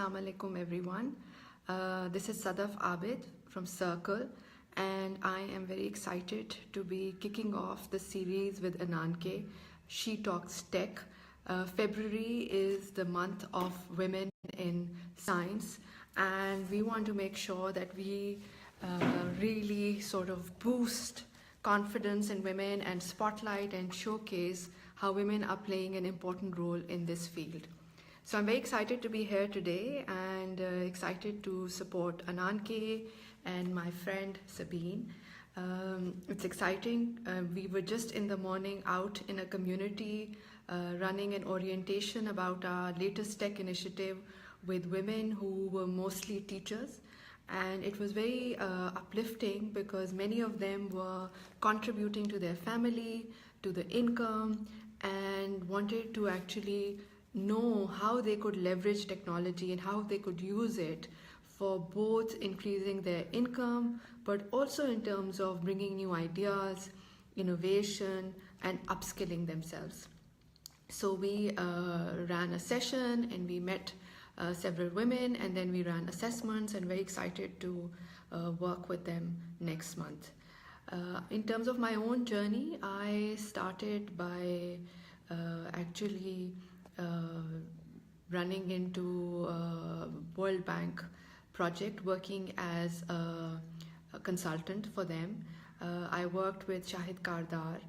Assalamu alaikum everyone. This is Sadaffe Abid from CIRCLE, and I am very excited to be kicking off the series with Ananke. She Talks Tech. February is the month of women in science, and we want to make sure that we really sort of boost confidence in women and spotlight and showcase how women are playing an important role in this field. So I'm very excited to be here today and excited to support Ananke and my friend Sabine. It's exciting. We were just in the morning out in a community running an orientation about our latest tech initiative with women who were mostly teachers. And it was very uplifting because many of them were contributing to their family, to the income, and wanted to actually know how they could leverage technology and how they could use it for both increasing their income, but also in terms of bringing new ideas, innovation, and upskilling themselves. So we ran a session and we met several women, and then we ran assessments, and very excited to work with them next month. In terms of my own journey, I started by actually running into a World Bank project, working as a consultant for them. I worked with Shahid Kardar,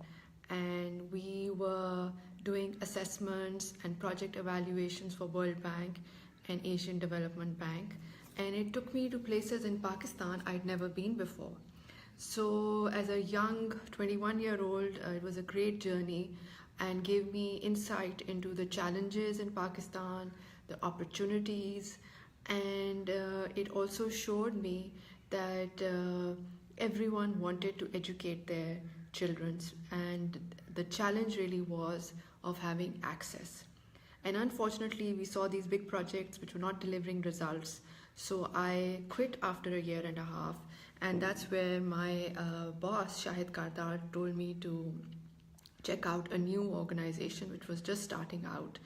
and we were doing assessments and project evaluations for World Bank and Asian Development Bank, and it took me to places in Pakistan I'd never been before. So as a young 21-year-old, it was a great journey and gave me insight into the challenges in Pakistan, the opportunities, and it also showed me that everyone wanted to educate their children, and the challenge really was of having access. And unfortunately, we saw these big projects which were not delivering results. So I quit after a year and a half, and that's where my boss, Shahid Kardar, told me to check out a new organization which was just starting out.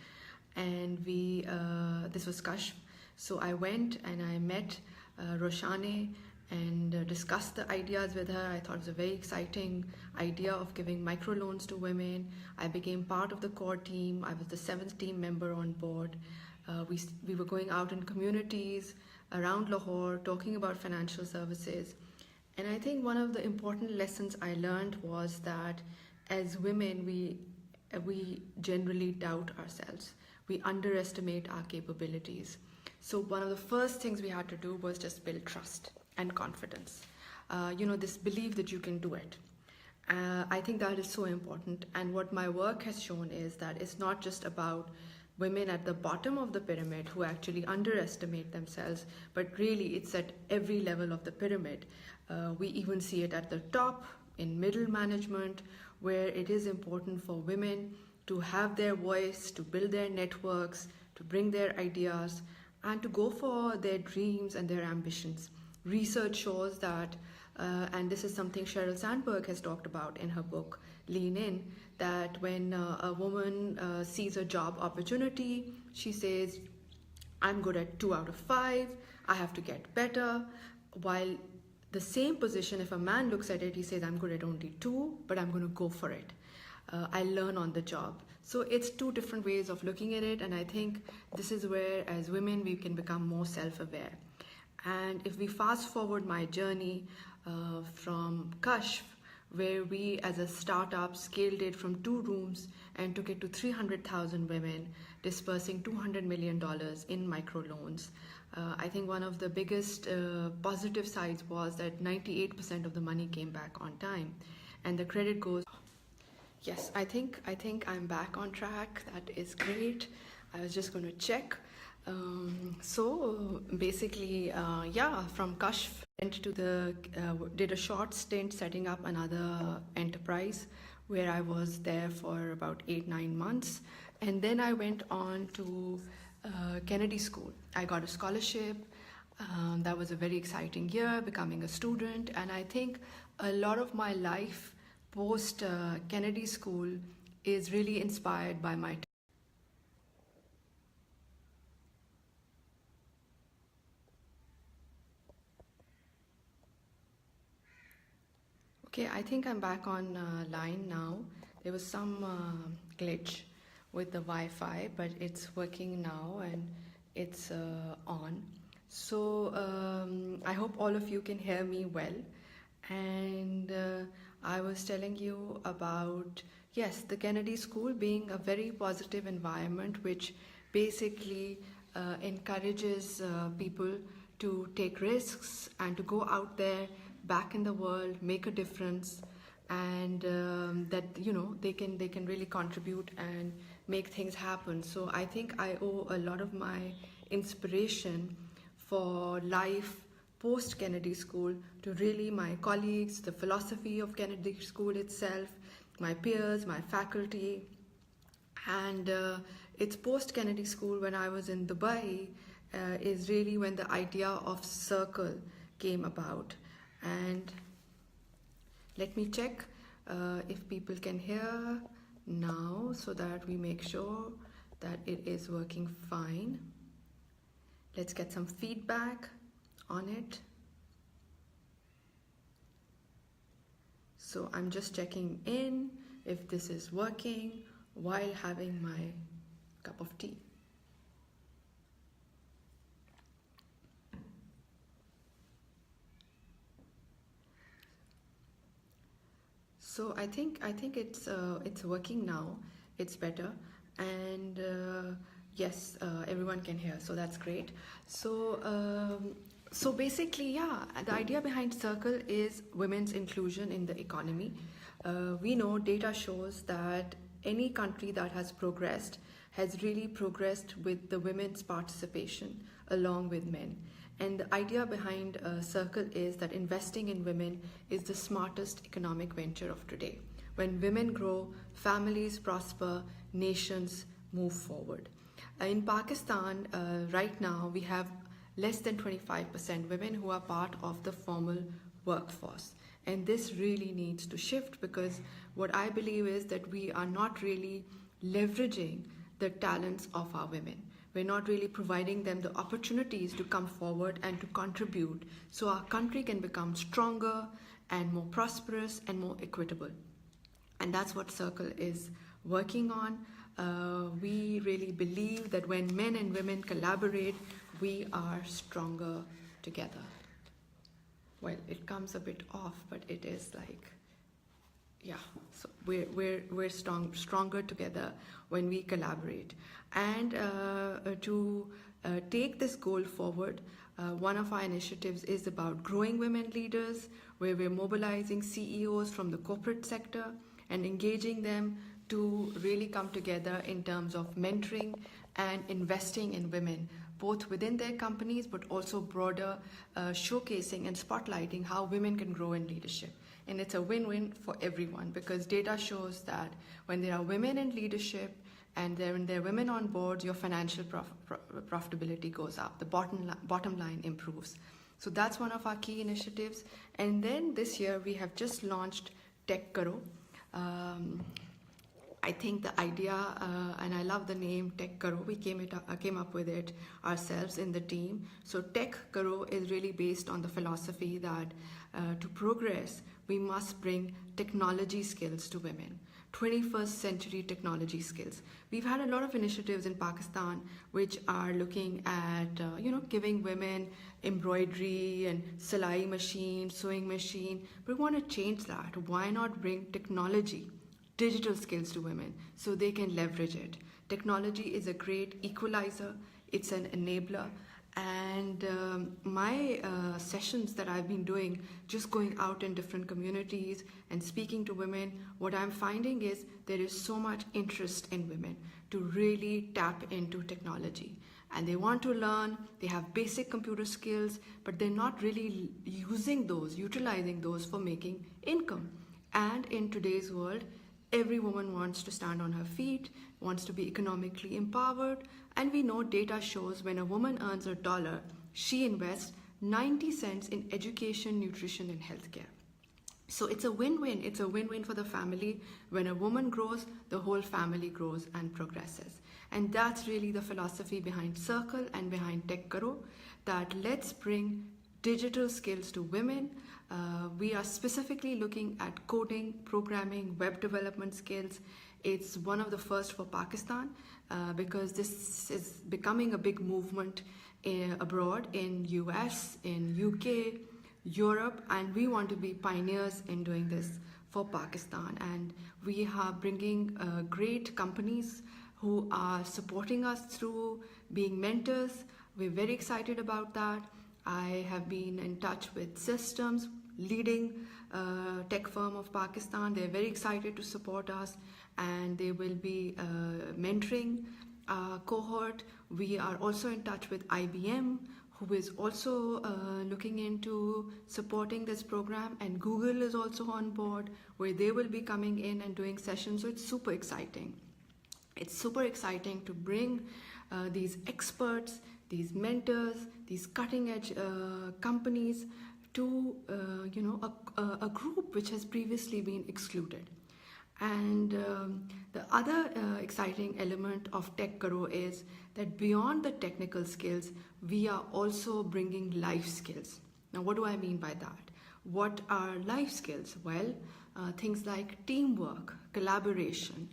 And this was Kashf. So I went and I met Roshane and discussed the ideas with her. I thought it was a very exciting idea of giving microloans to women. I became part of the core team. I was the 7th team member on board. We were going out in communities around Lahore talking about financial services. And I think one of the important lessons I learned was that as women, we generally doubt ourselves. We underestimate our capabilities. So one of the first things we had to do was just build trust and confidence. This belief that you can do it. I think that is so important. And what my work has shown is that it's not just about women at the bottom of the pyramid who actually underestimate themselves, but really it's at every level of the pyramid. We even see it at the top, in middle management, where it is important for women to have their voice, to build their networks, to bring their ideas, and to go for their dreams and their ambitions. Research shows that, and this is something Sheryl Sandberg has talked about in her book, Lean In, that when a woman sees a job opportunity, she says, I'm good at 2 out of 5, I have to get better. While the same position, if a man looks at it, he says, I'm good at only 2, but I'm going to go for it. I learn on the job. So it's two different ways of looking at it, and I think this is where, as women, we can become more self-aware. And if we fast forward my journey from Kashf, where we as a startup scaled it from 2 rooms and took it to 300,000 women, dispersing $200 million in microloans. I think one of the biggest positive sides was that 98% of the money came back on time, and the credit goes. Yes, I think I'm back on track. That is great. I was just going to check. So basically, from Kashf went to did a short stint setting up another enterprise where I was there for about 8-9 months, and then I went on to Kennedy School. I got a scholarship. That was a very exciting year, becoming a student, and I think a lot of my life post Kennedy School is really inspired by my Okay, I think I'm back on line now. There was some glitch with the Wi-Fi, but it's working now and it's on. So I hope all of you can hear me well. And I was telling you about, yes, the Kennedy School being a very positive environment which basically encourages people to take risks and to go out there back in the world, make a difference, and that they can really contribute and make things happen. So I think I owe a lot of my inspiration for life post Kennedy School to really my colleagues, the philosophy of Kennedy School itself, my peers, my faculty. And it's post Kennedy School when I was in Dubai is really when the idea of CIRCLE came about. And let me check if people can hear now so that we make sure that it is working fine. Let's get some feedback on it. So I'm just checking in if this is working while having my cup of tea. So I think it's working now. It's better, and yes, everyone can hear. So that's great. So basically, yeah, the idea behind CIRCLE is women's inclusion in the economy. We know data shows that any country that has progressed has really progressed with the women's participation along with men. And the idea behind CIRCLE is that investing in women is the smartest economic venture of today. When women grow, families prosper, nations move forward. In Pakistan, right now, we have less than 25% women who are part of the formal workforce. And this really needs to shift, because what I believe is that we are not really leveraging the talents of our women. We're not really providing them the opportunities to come forward and to contribute so our country can become stronger and more prosperous and more equitable. And that's what CIRCLE is working on. We really believe that when men and women collaborate, we are stronger together. Well, it comes a bit off, but it is like, yeah, so we're stronger together when we collaborate. And to take this goal forward, one of our initiatives is about growing women leaders, where we're mobilizing CEOs from the corporate sector and engaging them to really come together in terms of mentoring and investing in women, both within their companies but also broader showcasing and spotlighting how women can grow in leadership. And it's a win-win for everyone, because data shows that when there are women in leadership and when there are women on boards, your financial profitability goes up, the bottom line improves. So that's one of our key initiatives. And then this year we have just launched Tech Karo. I think the idea, and I love the name Tech Karo, we came up with it ourselves in the team. So Tech Karo is really based on the philosophy that to progress, we must bring technology skills to women. 21st century technology skills. We've had a lot of initiatives in Pakistan which are looking at giving women embroidery and salai machine, sewing machine, but we want to change that. Why not bring technology, digital skills to women so they can leverage it? Technology is a great equalizer, it's an enabler. And my sessions that I've been doing, just going out in different communities and speaking to women, what I'm finding is there is so much interest in women to really tap into technology. And they want to learn, they have basic computer skills, but they're not really utilizing those for making income. And in today's world, every woman wants to stand on her feet, wants to be economically empowered, and we know data shows when a woman earns $1, she invests 90 cents in education, nutrition, and healthcare. So it's a win-win. It's a win-win for the family. When a woman grows, the whole family grows and progresses. And that's really the philosophy behind CIRCLE and behind Tech Karo, that let's bring digital skills to women. We are specifically looking at coding, programming, web development skills. It's one of the first for Pakistan because this is becoming a big movement abroad in US, in UK, Europe, and we want to be pioneers in doing this for Pakistan. And we are bringing great companies who are supporting us through being mentors. We're very excited about that. I have been in touch with Systems, leading tech firm of Pakistan. They're very excited to support us, and they will be mentoring our cohort. We are also in touch with IBM, who is also looking into supporting this program, and Google is also on board, where they will be coming in and doing sessions. So it's super exciting. It's super exciting to bring these experts, these mentors, these cutting-edge companies to a group which has previously been excluded. And the other exciting element of Tech Karo is that beyond the technical skills, we are also bringing life skills. Now, what do I mean by that? What are life skills? Well, things like teamwork, collaboration,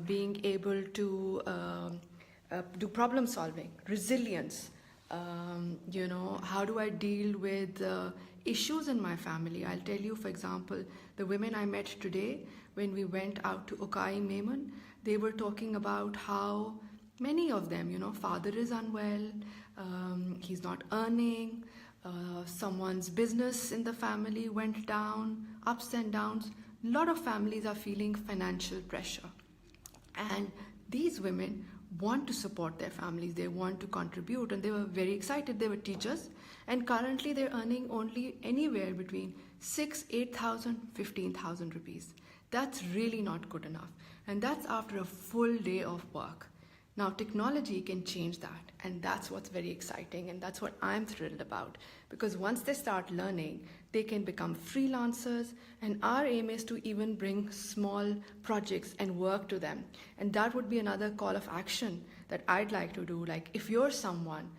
being able to do problem solving, resilience. How do I deal with issues in my family? I'll tell you, for example, the women I met today when we went out to Okai Maimun, they were talking about how many of them, father is unwell, he's not earning, someone's business in the family went down, ups and downs. A lot of families are feeling financial pressure. And these women want to support their families, they want to contribute, and they were very excited. They were teachers, and currently they're earning only anywhere between 8,000, 15,000 rupees. That's really not good enough, and that's after a full day of work. Now, technology can change that, and that's what's very exciting, and that's what I'm thrilled about, because once they start learning, they can become freelancers, and our aim is to even bring small projects and work to them. And that would be another call of action that I'd like to do. Like, if you're someone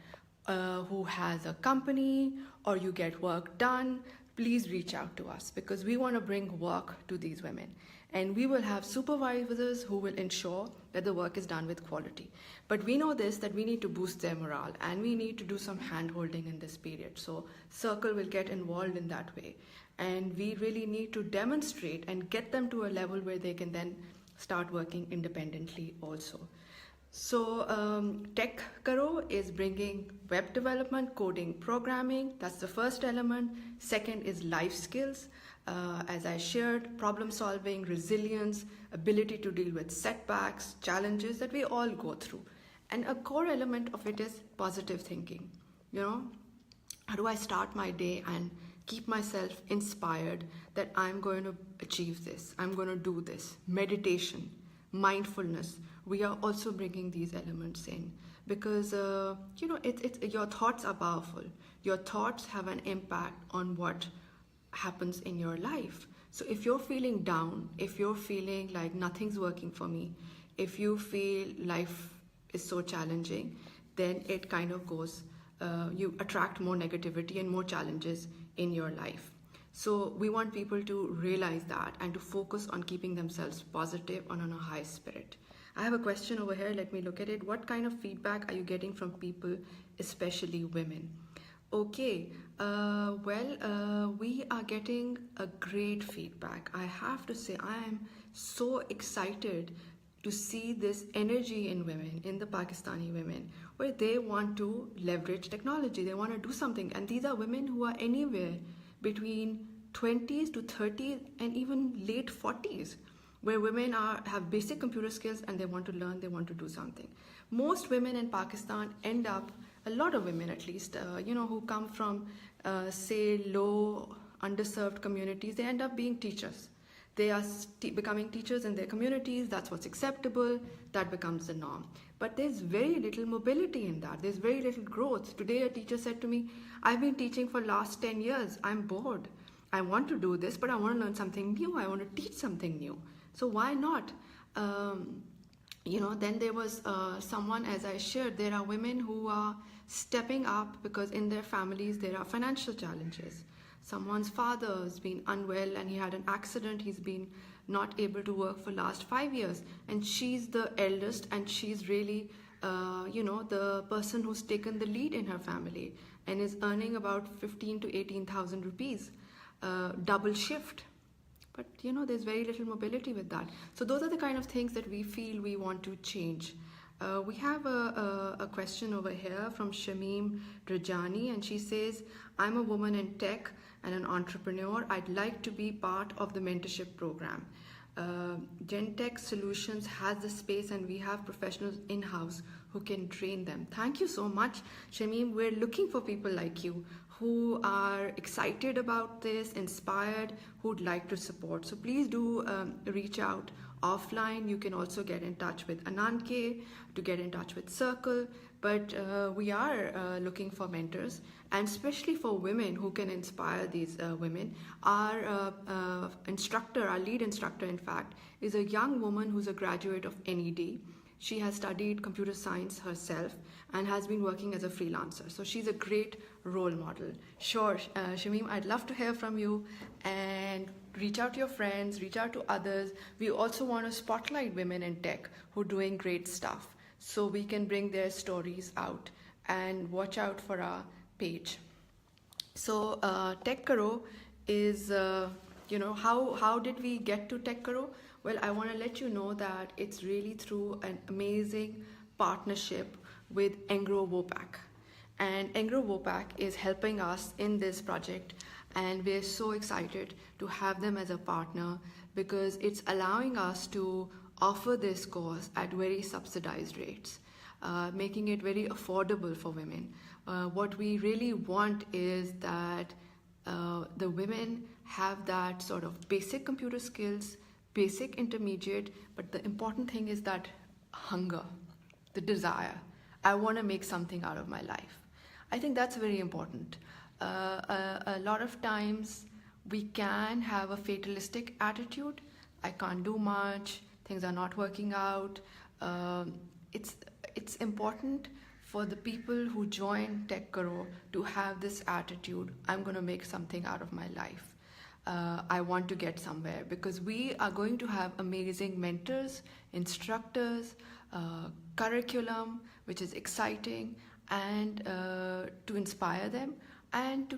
who has a company or you get work done, please reach out to us, because we want to bring work to these women. And we will have supervisors who will ensure that the work is done with quality. But we know this, that we need to boost their morale, and we need to do some hand-holding in this period. So CIRCLE will get involved in that way. And we really need to demonstrate and get them to a level where they can then start working independently also. So Tech Karo is bringing web development, coding, programming. That's the first element. Second is life skills. As I shared, problem solving, resilience, ability to deal with setbacks, challenges that we all go through. And a core element of it is positive thinking. How do I start my day and keep myself inspired that I'm going to achieve this, I'm going to do this? Meditation, mindfulness. We are also bringing these elements in because, your thoughts are powerful. Your thoughts have an impact on what happens in your life. So if you're feeling down, if you're feeling like nothing's working for me, if you feel life is so challenging, then it kind of goes, you attract more negativity and more challenges in your life. So we want people to realize that and to focus on keeping themselves positive and on a high spirit. I have a question over here. Let me look at it. What kind of feedback are you getting from people, especially women? Okay, we are getting a great feedback. I have to say, I am so excited to see this energy in women, in the Pakistani women, where they want to leverage technology. They want to do something. And these are women who are anywhere between 20s to 30s and even late 40s, where women have basic computer skills and they want to learn, they want to do something. Most women in Pakistan end up, a lot of women at least, who come from, say, low, underserved communities, they end up being teachers. They are becoming teachers in their communities. That's what's acceptable. That becomes the norm. But there's very little mobility in that. There's very little growth. Today, a teacher said to me, I've been teaching for last 10 years. I'm bored. I want to do this, but I want to learn something new. I want to teach something new. So why not? then there was someone, as I shared, there are women who are stepping up because in their families there are financial challenges. Someone's father has been unwell and he had an accident. He's been not able to work for last 5 years, and she's the eldest, and she's really, the person who's taken the lead in her family and is earning about 15 to 18,000 rupees, double shift. But there's very little mobility with that. So those are the kind of things that we feel we want to change. We have a question over here from Shamim Rajani, and she says, I'm a woman in tech and an entrepreneur. I'd like to be part of the mentorship program. Gentech Solutions has the space, and we have professionals in-house who can train them. Thank you so much, Shamim. We're looking for people like you who are excited about this, inspired, who'd like to support. So please do reach out offline. You can also get in touch with Ananke to get in touch with Circle. But we are looking for mentors, and especially for women who can inspire these women. Our instructor, our lead instructor, in fact, is a young woman who's a graduate of NED. She has studied computer science herself and has been working as a freelancer. So she's a great role model. Sure, Shamim, I'd love to hear from you, and reach out to your friends, reach out to others. We also want to spotlight women in tech who are doing great stuff, so we can bring their stories out, and watch out for our page. So Tech Karo is, how did we get to Tech Karo? Well, I want to let you know that it's really through an amazing partnership with Engro Wopak. And Engro Wopak is helping us in this project, and we're so excited to have them as a partner, because it's allowing us to offer this course at very subsidized rates, making it very affordable for women. What we really want is that the women have that sort of basic computer skills, basic intermediate, but the important thing is that hunger, the desire. I want to make something out of my life. I think that's very important. A lot of times we can have a fatalistic attitude. I can't do much, things are not working out. It's important for the people who join Tech Karo to have this attitude. I'm going to make something out of my life. I want to get somewhere, because we are going to have amazing mentors, instructors, curriculum, which is exciting, and to inspire them and to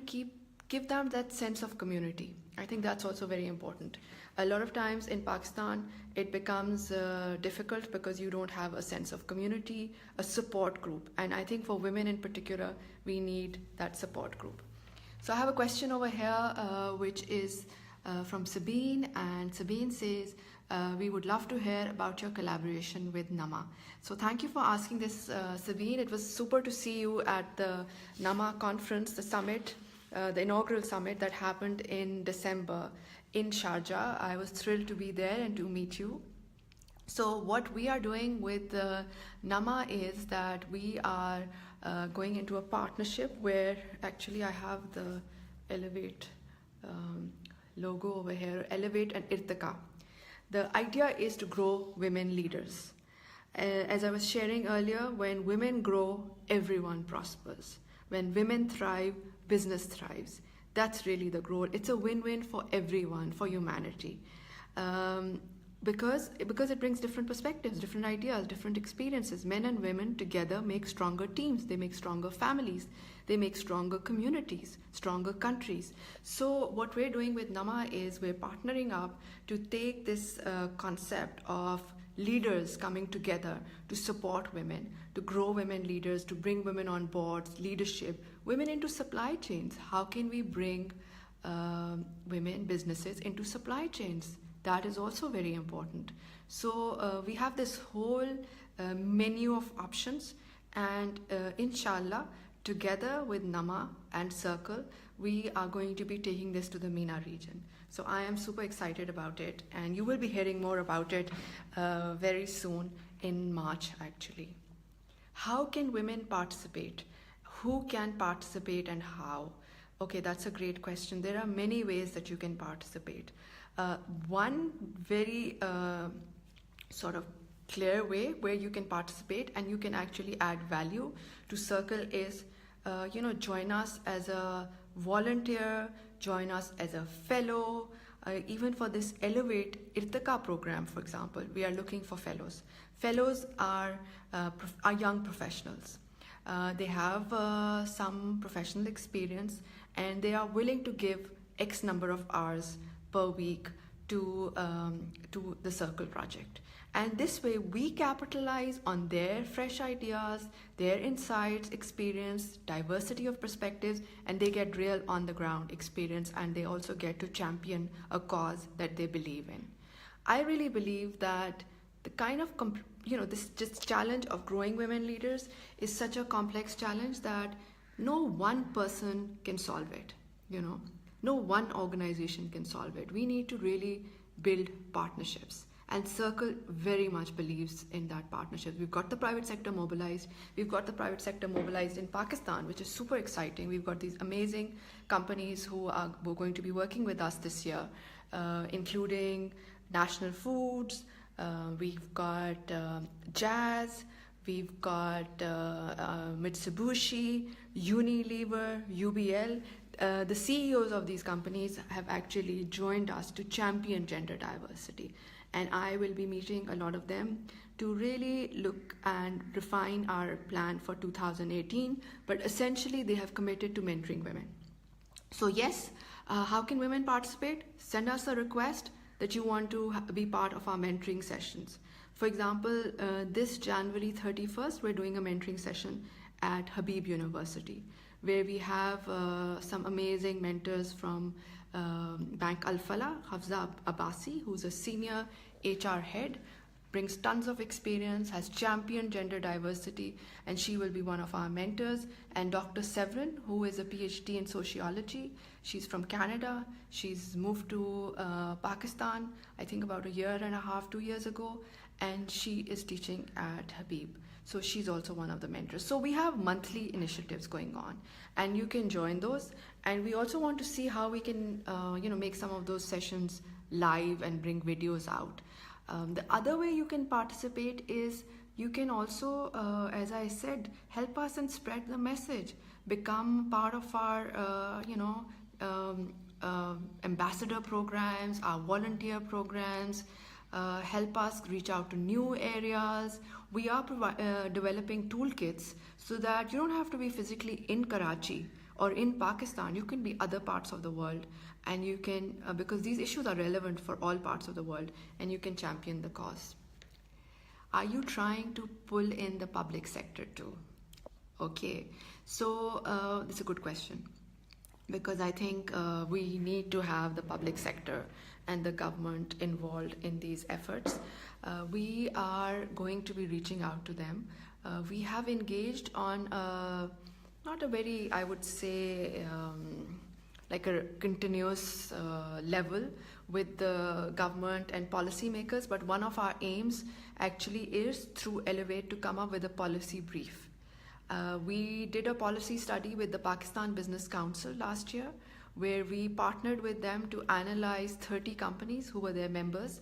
give them that sense of community. I think that's also very important. A lot of times in Pakistan, it becomes difficult because you don't have a sense of community, a support group. And I think for women in particular, we need that support group. So I have a question over here, which is from Sabine, and Sabine says, we would love to hear about your collaboration with NAMA. So thank you for asking this, Sabine. It was super to see you at the NAMA conference, the summit, the inaugural summit that happened in December in Sharjah. I was thrilled to be there and to meet you. So what we are doing with NAMA is that we are going into a partnership where, actually I have the Elevate logo over here, Elevate and Irtika. The idea is to grow women leaders. As I was sharing earlier, when women grow, everyone prospers. When women thrive, business thrives. That's really the goal. It's a win-win for everyone, for humanity. Because it brings different perspectives, different ideas, different experiences. Men and women together make stronger teams. They make stronger families. They make stronger communities, stronger countries. So what we're doing with NAMA is we're partnering up to take this concept of leaders coming together to support women, to grow women leaders, to bring women on boards, leadership, women into supply chains. How can we bring women businesses into supply chains? That is also very important. So we have this whole menu of options, and inshallah, together with NAMA and CIRCLE, we are going to be taking this to the MENA region. So I am super excited about it, and you will be hearing more about it very soon in March, actually. How can women participate? Who can participate and how? Okay, that's a great question. There are many ways that you can participate. One very sort of clear way where you can participate and you can actually add value to Circle is, join us as a volunteer, join us as a fellow. Even for this Elevate Irtika program, for example, we are looking for fellows. Fellows are young professionals. They have some professional experience and they are willing to give X number of hours per week to the Circle project. And this way we capitalize on their fresh ideas, their insights, experience, diversity of perspectives, and they get real on the ground experience, and they also get to champion a cause that they believe in. I really believe that the kind of this just challenge of growing women leaders is such a complex challenge that no one person can solve it. No one organization can solve it. We need to really build partnerships. And Circle very much believes in that partnership. We've got the private sector mobilized. We've got the private sector mobilized in Pakistan, which is super exciting. We've got these amazing companies who are going to be working with us this year, including National Foods. We've got Jazz. We've got Mitsubishi, Unilever, UBL. The CEOs of these companies have actually joined us to champion gender diversity. And I will be meeting a lot of them to really look and refine our plan for 2018. But essentially, they have committed to mentoring women. So yes, how can women participate? Send us a request that you want to be part of our mentoring sessions. For example, this January 31st, we're doing a mentoring session at Habib University, where we have some amazing mentors from Bank Al-Falah. Hafza Abbasi, who's a senior HR head, brings tons of experience, has championed gender diversity, and she will be one of our mentors. And Dr. Severin, who is a PhD in sociology, she's from Canada. She's moved to Pakistan, I think about a year and a half, 2 years ago, and she is teaching at Habib. So she's also one of the mentors. So we have monthly initiatives going on, and you can join those. And we also want to see how we can, make some of those sessions live and bring videos out. The other way you can participate is you can also, as I said, help us and spread the message. Become part of our, ambassador programs, our volunteer programs. Help us reach out to new areas. We are developing toolkits so that you don't have to be physically in Karachi or in Pakistan. You can be other parts of the world, and you can, because these issues are relevant for all parts of the world, and you can champion the cause. Are you trying to pull in the public sector too? Okay, so it's a good question, because I think we need to have the public sector and the government involved in these efforts. We are going to be reaching out to them. We have engaged on not a very, I would say, like a continuous level with the government and policymakers, but one of our aims actually is through Elevate to come up with a policy brief. We did a policy study with the Pakistan Business Council last year, where we partnered with them to analyze 30 companies who were their members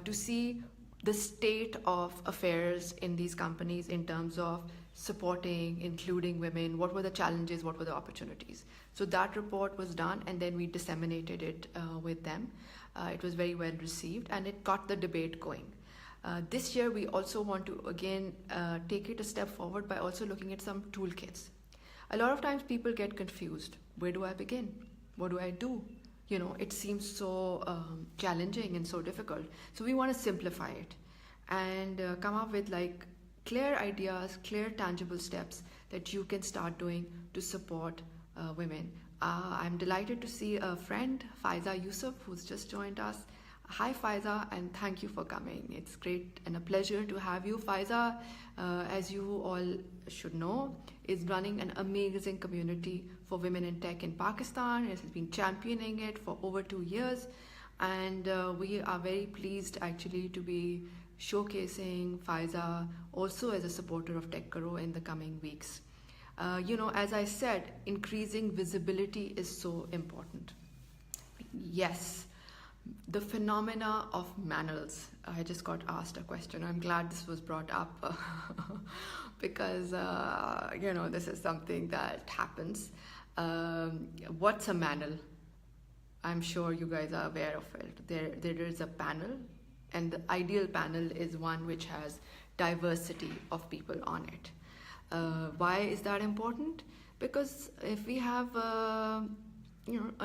to see the state of affairs in these companies in terms of supporting, including women, what were the challenges, what were the opportunities. So that report was done, and then we disseminated it with them. It was very well received, and it got the debate going. This year, we also want to, again, take it a step forward by also looking at some toolkits. A lot of times people get confused. Where do I begin? What do I do? It seems so challenging and so difficult. So we want to simplify it and come up with clear ideas, clear tangible steps that you can start doing to support women. I'm delighted to see a friend, Faiza Yusuf, who's just joined us. Hi Faiza, and thank you for coming. It's great and a pleasure to have you. Faiza, as you all should know, is running an amazing community for women in tech in Pakistan. It has been championing it for over 2 years, and we are very pleased actually to be showcasing Faiza also as a supporter of Tech Karo in the coming weeks. As I said, increasing visibility is so important. Yes, the phenomena of manels. I just got asked a question. I'm glad this was brought up because, this is something that happens. What's a manel? I'm sure you guys are aware of it. There is a panel, and the ideal panel is one which has diversity of people on it. Why is that important? Because if we have a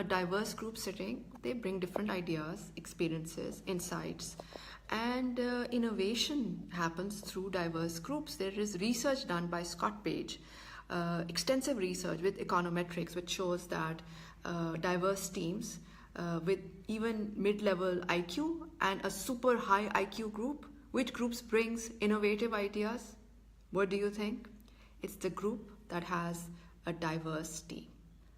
diverse group sitting, they bring different ideas, experiences, insights, and innovation happens through diverse groups. There is research done by Scott Page, extensive research with econometrics, which shows that diverse teams with even mid-level IQ and a super high IQ group, which groups brings innovative ideas? What do you think? It's the group that has a diverse team.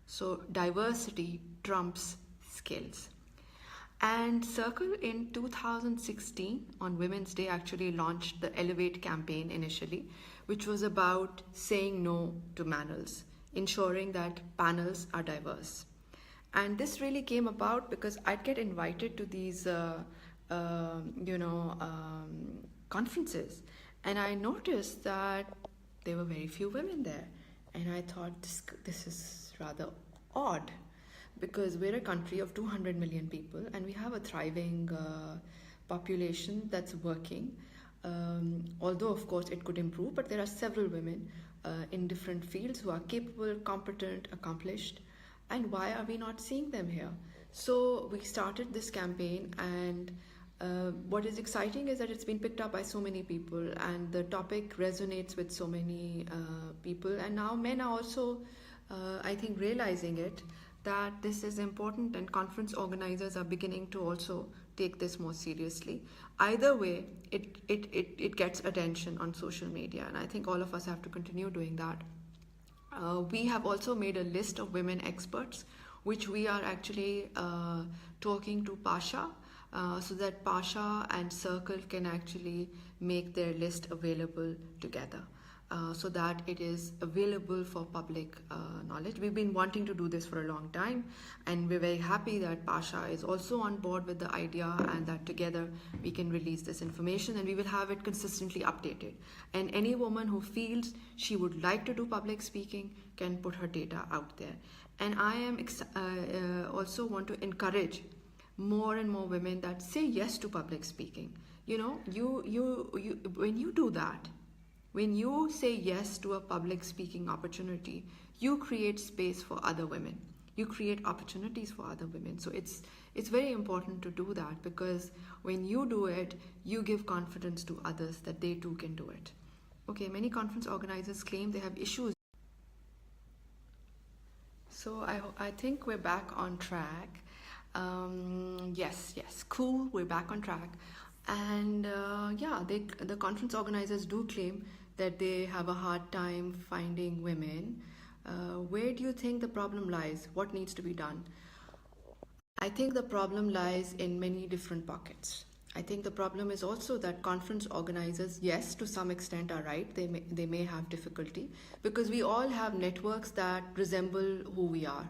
So diversity trumps skills. And Circle in 2016 on Women's Day actually launched the Elevate campaign initially, which was about saying no to panels, ensuring that panels are diverse. And this really came about because I'd get invited to these conferences, and I noticed that there were very few women there. And I thought this is rather odd, because we're a country of 200 million people and we have a thriving population that's working. Although of course it could improve, but there are several women in different fields who are capable, competent, accomplished. And why are we not seeing them here? So we started this campaign, and what is exciting is that it's been picked up by so many people, and the topic resonates with so many people. And now men are also, I think, realizing it, that this is important, and conference organizers are beginning to also take this more seriously. Either way, it gets attention on social media, and I think all of us have to continue doing that. We have also made a list of women experts, which we are actually talking to Pasha, so that Pasha and Circle can actually make their list available together, so that it is available for public knowledge. We've been wanting to do this for a long time, and we're very happy that Pasha is also on board with the idea, and that together we can release this information, and we will have it consistently updated. And any woman who feels she would like to do public speaking can put her data out there. And I am also want to encourage more and more women that say yes to public speaking. When you do that, when you say yes to a public speaking opportunity, you create space for other women. You create opportunities for other women. So it's very important to do that, because when you do it, you give confidence to others that they too can do it. Okay, many conference organizers claim they have issues. So I think we're back on track. Yes, cool, we're back on track. And the conference organizers do claim that they have a hard time finding women. Where do you think the problem lies? What needs to be done? I think the problem lies in many different pockets. I think the problem is also that conference organizers, yes, to some extent are right. They may have difficulty, because we all have networks that resemble who we are.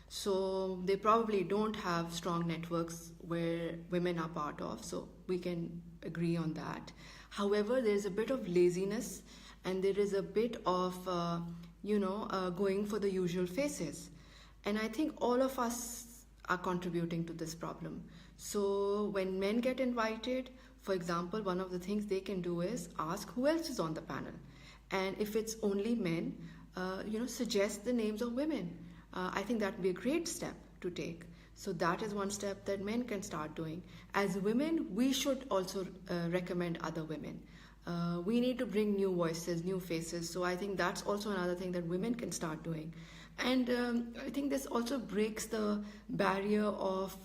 So they probably don't have strong networks where women are part of. So we can agree on that. However, there's a bit of laziness, and there is a bit of, going for the usual faces. And I think all of us are contributing to this problem. So when men get invited, for example, one of the things they can do is ask who else is on the panel. And if it's only men, suggest the names of women. I think that would be a great step to take. So that is one step that men can start doing. As women, we should also recommend other women. We need to bring new voices, new faces. So I think that's also another thing that women can start doing. And I think this also breaks the barrier of,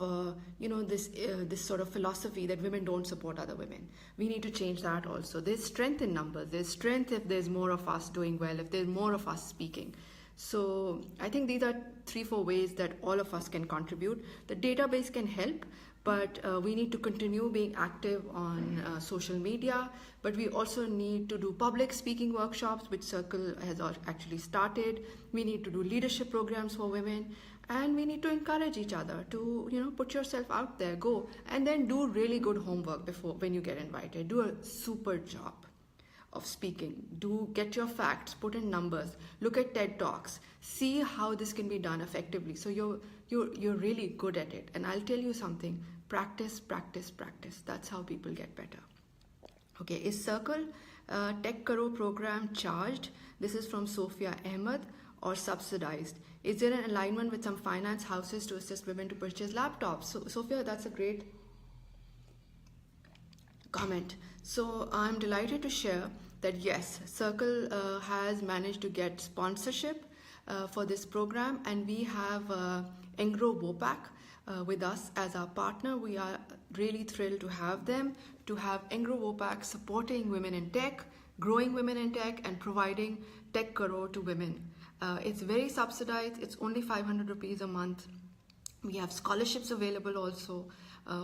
this sort of philosophy that women don't support other women. We need to change that also. There's strength in numbers. There's strength if there's more of us doing well, if there's more of us speaking. So I think these are 3-4 ways that all of us can contribute. The database can help, but we need to continue being active on social media. But we also need to do public speaking workshops, which Circle has actually started. We need to do leadership programs for women. and we need to encourage each other to, put yourself out there, go, and then do really good homework before when you get invited. Do a super job of speaking. Do get your facts, put in numbers, look at TED Talks, see how this can be done effectively. So you're really good at it. And I'll tell you something: practice, practice, practice. That's how people get better. Okay, is Circle Tech Karo program charged? This is from Sophia Ahmed, or subsidized? Is there an alignment with some finance houses to assist women to purchase laptops? So, Sophia, that's a great comment. So I'm delighted to share that yes, Circle has managed to get sponsorship for this program, and we have Engro Wopak with us as our partner. We are really thrilled to have them, to have Engro Wopak supporting women in tech, growing women in tech, and providing Tech Karo to women. It's very subsidized. It's only 500 rupees a month. We have scholarships available also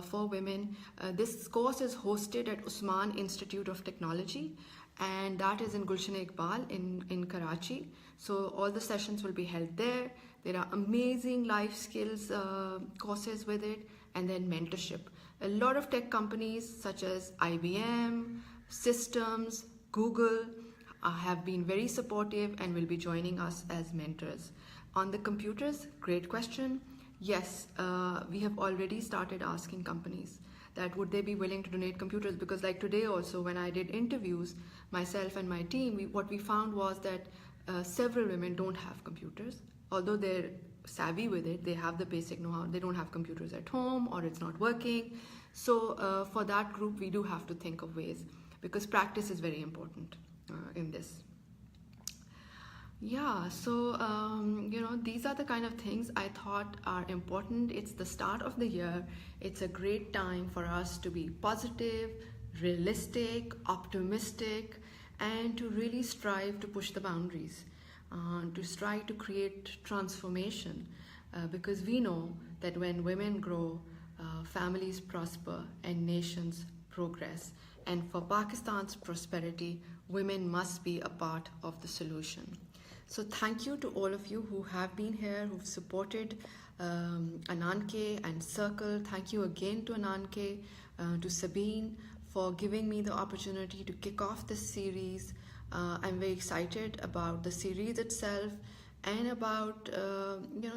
for women. This course is hosted at Usman Institute of Technology, and that is in Gulshan Iqbal in Karachi. So all the sessions will be held there. There are amazing life skills courses with it, and then mentorship. A lot of tech companies such as IBM, Systems, Google have been very supportive and will be joining us as mentors. On the computers, great question. Yes, we have already started asking companies that would they be willing to donate computers, because like today also when I did interviews, myself and my team, what we found was that several women don't have computers. Although they're savvy with it, they have the basic know-how, they don't have computers at home or it's not working. So for that group, we do have to think of ways, because practice is very important in this. Yeah, so these are the kind of things I thought are important. It's the start of the year. It's a great time for us to be positive, realistic, optimistic, and to really strive to push the boundaries, to strive to create transformation, because we know that when women grow, families prosper and nations progress. And for Pakistan's prosperity, women must be a part of the solution. So thank you to all of you who have been here, who've supported Ananke and Circle. Thank you again to Ananke, to Sabine, for giving me the opportunity to kick off this series. I'm very excited about the series itself and about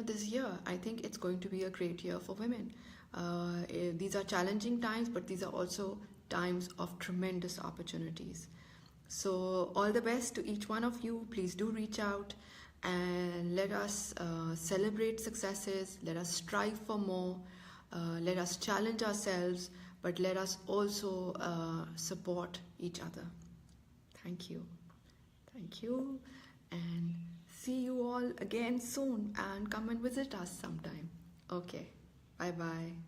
this year. I think it's going to be a great year for women. These are challenging times, but these are also times of tremendous opportunities. So all the best to each one of you. Please do reach out and let us celebrate successes. Let us strive for more. Let us challenge ourselves, but let us also support each other. Thank you. Thank you, and see you all again soon, and come and visit us sometime. Okay, bye-bye.